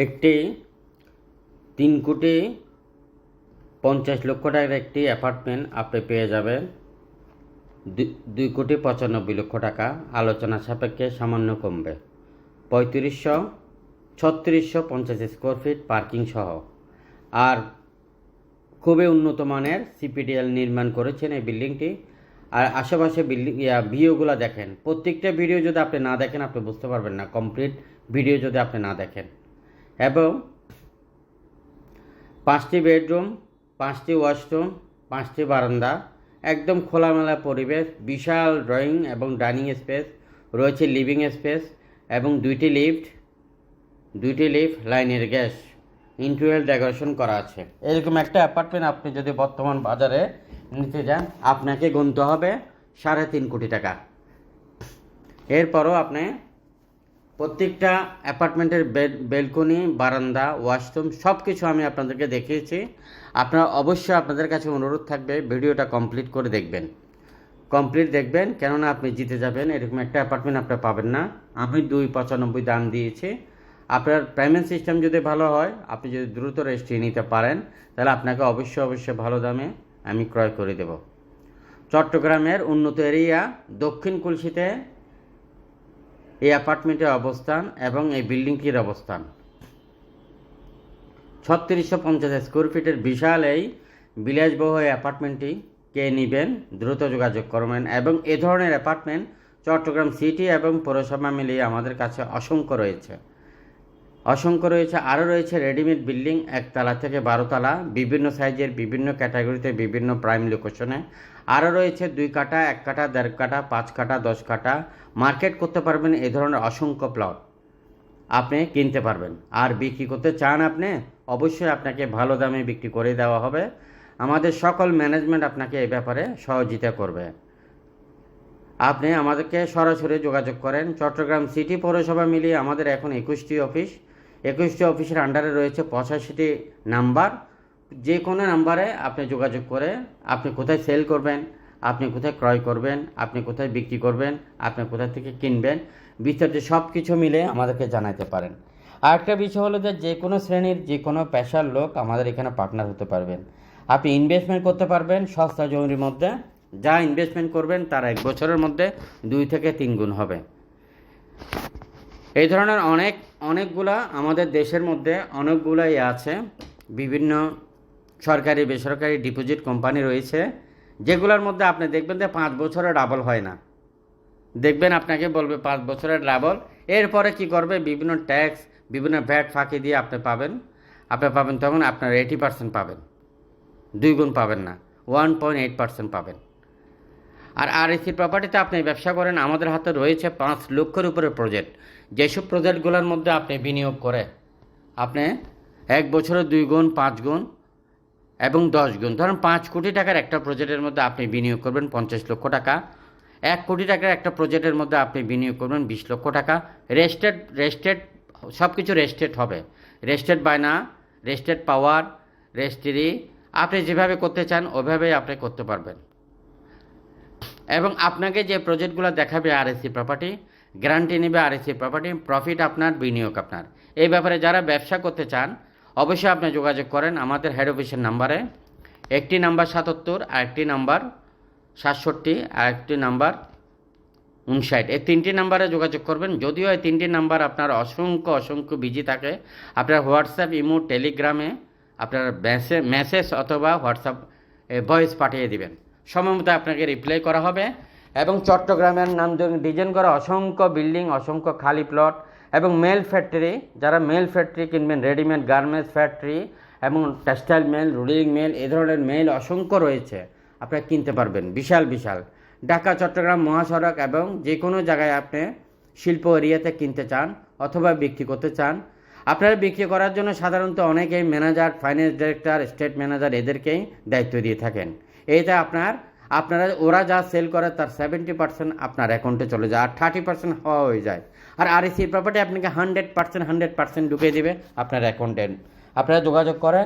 একটি 3,50,00,000 টাকার একটি অ্যাপার্টমেন্ট আপনি পেয়ে যাবেন 2,95,00,000 টাকা। আলোচনা সাপেক্ষে সামান্য কমবে। 3650 স্কোয়ার ফিট পার্কিং সহ, আর খুবই উন্নত মানের সিপিডিএল নির্মাণ করেছেন এই বিল্ডিংটি। আর আশেপাশে বিল্ডিং ভিডিওগুলো দেখেন, প্রত্যেকটা ভিডিও যদি আপনি না দেখেন আপনি বুঝতে পারবেন না, কমপ্লিট ভিডিও যদি আপনি না দেখেন। এবং 5টি বেডরুম, 5টি ওয়াশরুম, 5টি বারান্দা, একদম খোলামেলা পরিবেশ, বিশাল ড্রয়িং এবং ডাইনিং স্পেস রয়েছে, লিভিং স্পেস এবং 2টি লিফট, লাইনের গ্যাস, ইন্টেরিয়র ডেকোরেশন করা আছে। এরকম একটা অ্যাপার্টমেন্ট আপনি যদি বর্তমান বাজারে নিতে যান আপনাকে গুনতে হবে 3.5 কোটি টাকা। এরপরও আপনি প্রত্যেকটা অ্যাপার্টমেন্টের বেলকনি, বারান্দা, ওয়াশরুম সব কিছু আমি আপনাদেরকে দেখিয়েছি। আপনারা অবশ্যই, আপনাদের কাছে অনুরোধ থাকবে ভিডিওটা কমপ্লিট করে দেখবেন, কেননা আপনি জিতে যাবেন। এরকম একটা অ্যাপার্টমেন্ট আপনি পাবেন না। আমি 2,95 দাম দিয়েছি। আপনার পেমেন্ট সিস্টেম যদি ভালো হয়, আপনি যদি দ্রুত রেজিস্ট্রি নিতে পারেন, তাহলে আপনাকে অবশ্যই ভালো দামে আমি ক্রয় করে দেব। চট্টগ্রামের উন্নত এরিয়া দক্ষিণ কুলশিতে এই অ্যাপার্টমেন্টের অবস্থান এবং এই বিল্ডিংটির অবস্থান। 3650 স্কোয়ার ফিটের বিশাল এই বিলাসবহুল অ্যাপার্টমেন্টটি কে নেবেন দ্রুত যোগাযোগ করবেন। এবং এ ধরনের অ্যাপার্টমেন্ট চট্টগ্রাম সিটি এবং পৌরসভা মিলিয়ে আমাদের কাছে অসংখ্য রয়েছে। আরও রয়েছে রেডিমেড বিল্ডিং 1 তলা থেকে 12 তলা, বিভিন্ন সাইজের, বিভিন্ন ক্যাটাগরিতে, বিভিন্ন প্রাইম লোকেশনে। আরও রয়েছে 2 কাঠা, 1 কাঠা, 1.5 কাঠা, 5 কাঠা, 10 কাঠা। মার্কেট করতে পারবেন এই ধরনের অসংখ্য প্লট আপনি কিনতে পারবেন। আর বিক্রি করতে চান আপনি, অবশ্যই আপনাকে ভালো দামে বিক্রি করে দেওয়া হবে। আমাদের সকল ম্যানেজমেন্ট আপনাকে এই ব্যাপারে সহযোগিতা করবে। আপনি আমাদেরকে সরাসরি যোগাযোগ করেন। চট্টগ্রাম সিটি পৌরসভা মিলিয়ে আমাদের এখন 21টি অফিসের আন্ডারে রয়েছে 85টি নাম্বার। যে কোনো নাম্বারে আপনি যোগাযোগ করে আপনি কোথায় সেল করবেন, আপনি কোথায় ক্রয় করবেন, আপনি কোথায় বিক্রি করবেন, আপনি কোথা থেকে কিনবেন, বিস্তারিত সব কিছু মিলে আমাদেরকে জানাতে পারেন। আরেকটা বিষয় হলো যে কোনো শ্রেণীর, যে কোনো পেশার লোক আমাদের এখানে পার্টনার হতে পারবেন। আপনি ইনভেস্টমেন্ট করতে পারবেন সস্তা জমির মধ্যে। যা ইনভেস্টমেন্ট করবেন তার 1 বছরের মধ্যে 2 থেকে 3 গুণ হবে। এই ধরনের অনেকগুলা আমাদের দেশের মধ্যে অনেকগুলাই আছে, বিভিন্ন সরকারি বেসরকারি ডিপোজিট কোম্পানি রয়েছে, যেগুলোর মধ্যে আপনি দেখবেন যে 5 বছরে ডাবল হয় না। দেখবেন আপনাকে বলবে 5 বছরের ডাবল। এরপরে কি করবে, বিভিন্ন ট্যাক্স, বিভিন্ন ভ্যাট ফাঁকি দিয়ে আপনি পাবেন তখন আপনার 80% পাবেন, 2 গুণ পাবেন না, 1.8% পাবেন। আর আরএসি প্রপার্টিতে আপনি ব্যবসা করেন, আমাদের হাতে রয়েছে 5 লক্ষের উপরে প্রজেক্ট। যেসব প্রজেক্টগুলোর মধ্যে আপনি বিনিয়োগ করে আপনি 1 বছরে 2 গুণ, 5 গুণ এবং 10 গুণ, ধরুন 5 কোটি টাকার একটা প্রজেক্টের মধ্যে আপনি বিনিয়োগ করবেন 50 লক্ষ টাকা। 1 কোটি টাকার একটা প্রজেক্টের মধ্যে আপনি বিনিয়োগ করবেন 20 লক্ষ টাকা। রেস্টেড সব কিছু রেস্টেড হবে, রেস্টেড বায়না, রেস্টেড পাওয়ার, রেস্ট্রি, আপনি যেভাবে করতে চান ওইভাবেই আপনি করতে পারবেন। এবং আপনাকে যে প্রজেক্টগুলো দেখাবে আরএসি প্রপার্টি, গ্যারান্টি নেবে আরএসি প্রপার্টি, প্রফিট আপনার, বিনিয়োগ আপনার। এই ব্যাপারে যারা ব্যবসা করতে চান অবশ্যই আপনি যোগাযোগ করেন আমাদের হেড অফিসের নাম্বারে। একটি নাম্বার 77, আরেকটি নাম্বার 67, আরেকটি নাম্বার 59। এই 3টি নাম্বারে যোগাযোগ করবেন। যদিও এই 3টি নাম্বার আপনার অসংখ্য বিজি থাকে, আপনার হোয়াটসঅ্যাপ, ইমো, টেলিগ্রামে আপনার মেসেজ অথবা হোয়াটসঅ্যাপ ভয়েস পাঠিয়ে দিবেন, সময় মতো আপনাকে রিপ্লাই করা হবে। এবং চট্টগ্রামের নাম ডিজাইন করা অসংখ্য বিল্ডিং, অসংখ্য খালি প্লট এবং মেল ফ্যাক্টরি, যারা মেল ফ্যাক্টরি কিনবেন, রেডিমেড গার্মেন্টস ফ্যাক্টরি এবং টেক্সটাইল মেল, রুলিং মেল, এই ধরনের মেল অসংখ্য রয়েছে, আপনারা কিনতে পারবেন। বিশাল ঢাকা চট্টগ্রাম মহাসড়ক এবং যে কোনো জায়গায় আপনি শিল্প এরিয়াতে কিনতে চান অথবা বিক্রি করতে চান, আপনারা বিক্রি করার জন্য সাধারণত অনেকেই manager, finance director, state manager এদেরকেই দায়িত্ব দিয়ে থাকেন। এইটা আপনারা ওরা যা সেল করে তার 70% আপনার অ্যাকাউন্টে চলে যায়, আর 30% হওয়া হয়ে যায়। আর আরএসি প্রপার্টি আপনাকে 100% ঢুকিয়ে দেবে আপনার অ্যাকাউন্টে। আপনারা যোগাযোগ করেন।